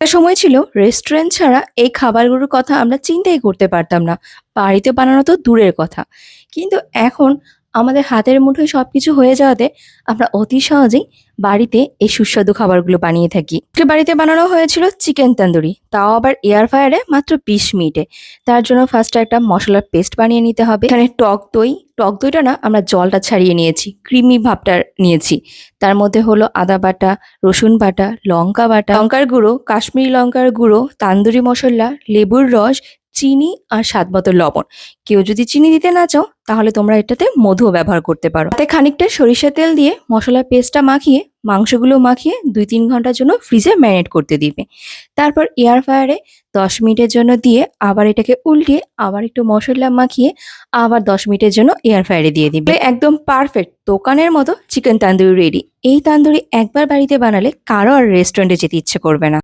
একটা সময় ছিল রেস্টুরেন্ট ছাড়া এই খাবারগুলোর কথা আমরা চিন্তাই করতে পারতাম না। বাড়িতে বানানো তো দূরের কথা। কিন্তু এখন আমাদের হাতের মুঠোয় সবকিছু হয়ে যাওয়াতে আমরা অতি সহজেই বাড়িতে এই সুস্বাদু খাবারগুলো বানিয়ে থাকি। আজকে বাড়িতে বানানো হয়েছিল চিকেন তন্দুরি, তাও আবার এয়ার ফ্রায়ারে মাত্র ২০ মিনিটে। তার জন্য ফার্স্টে একটা মশলার পেস্ট বানিয়ে নিতে হবে। এখানে টক দইটা না আমরা জলটা ছাড়িয়ে নিয়েছি, ক্রিমি ভাবটা নিয়েছি। তার মধ্যে হলো আদা বাটা, রসুন বাটা, লঙ্কা বাটা, লঙ্কার গুঁড়ো, কাশ্মীরি লঙ্কার গুঁড়ো, তান্দুরি মশলা, লেবুর রস, চিনি আর স্বাদমতো লবণ। কেউ যদি চিনি দিতে না চাও তাহলে তোমরা এটাতে মধুও ব্যবহার করতে পারো। তাতে খানিকটা সরিষার তেল দিয়ে মশলার পেস্টটা মাখিয়ে মাংসগুলো মাখিয়ে ২-৩ ঘন্টার জন্য ফ্রিজে ম্যারিনেট করতে দিবে। তারপর এয়ার ফ্রায়ারে ১০ মিনিটের জন্য দিয়ে আবার এটাকে উল্টিয়ে আবার একটু মশলা মাখিয়ে আবার ১০ মিনিটের জন্য এয়ার ফ্রায়ারে দিয়ে দিবে। একদম পারফেক্ট দোকানের মতো চিকেন তান্দুরি রেডি। এই তান্দুরি একবার বাড়িতে বানালে কারো আর রেস্টুরেন্টে যেতে ইচ্ছে করবে না।